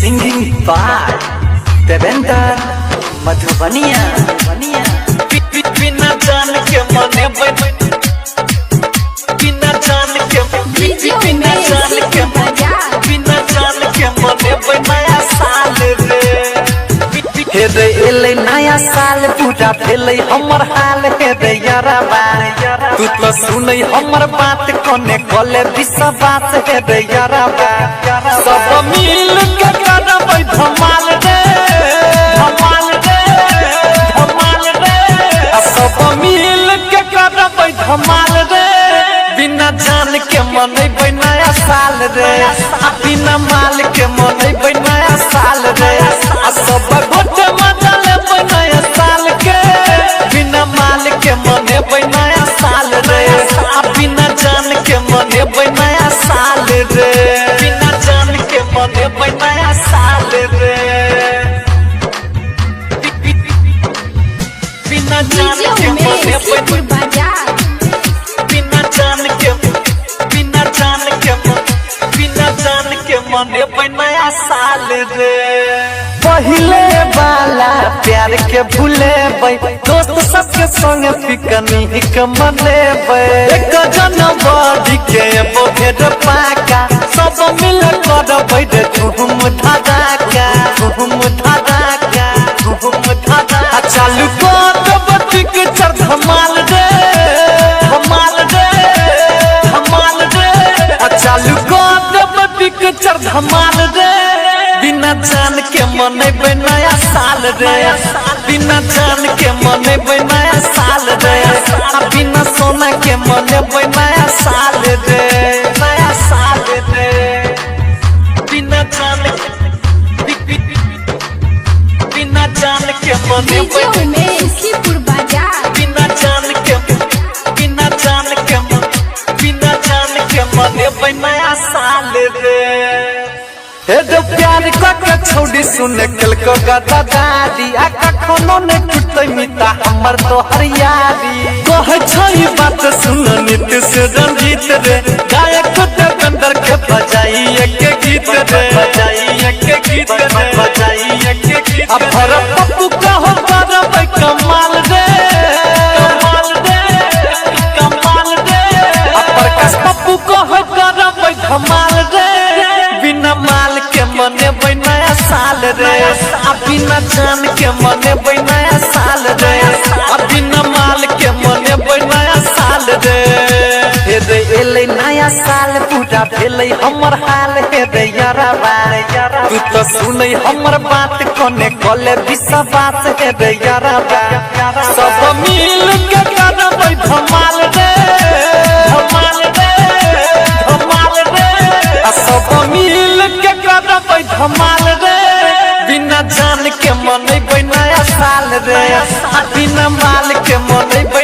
singing by Devendra Madhubania बिना जान के मने बिना जान के बिना जान के मने नया साल रे रे एले नया साल पूरा भेले हमर हाल हे रे यारबा तू तो सुनै हमर बात कोने कोले विश्वास हे रे यारबा सब मिल के करबै धमाल रे धमाल रे धमाल रे सब मिल के करबै धमाल रे बिना जान के मनैबै नया साल रे बिना माल के मनैबै नया साल रे सब गोटे मजा लेबै नया साल के बिना माल के मनेबै नया साल रे बिना जान के मनेबै नया साल रे बिना जान के मनेबै नया साल रे बिना जान के मनेबै बिना जान के बिना जान के बिना जान के मनेबै नया साल रे पहले वाला प्यार के भूलेबै दोस्त सबके संग पिकनिक मनेबै एक जनवरी के बोहेर पाका सब मिल करबै रे धूम धड़ाका धूम धड़ाका धूम धड़ाका चालू करब पिक्चर धमाल रे धमाल रे धमाल रे चालू करब पिक्चर धमाल रे बिना जान के मनेबै नया साल रे बिना जान के मनेबै नया साल रे बिना सोना के मनेबै नया साल रे नया साल रे बिना जान बिना जान के मनेबै बिना जान के बिना जान के बिना जान के मनेबै नया साल रे प्यार के छोड़ी सुने कल को गदा दादी आ कखनो ने टूटै मिता हमर तोहर यारी कहे छै बात सुन नित से रंजीत रे गायक देवेंद्र के बजाई एक गीत रे बजाई एक गीत रे बजाई एक गीत अब भरत पप्पू कहो करबै कमाल रे कमाल रे कमाल रे प्रकाश पप्पू कहो करबै धमाल रे बिना माल के मनेबै नया साल रे बिना जान के मनेबै नया साल रे बिना माल के मनेबै नया साल रे रे एले नया साल पूरा भेलै हमर हाल हे रे यारबा तू तो सुनै हमर बात कोने कोले विश्वास हे रे यारबा सब मिल के करबै धमाल रे धमाल रे धमाल रे सब मिल के करबै धमाल रे बिना जान के मनेबै नया साल रे बिना माल के मनेबै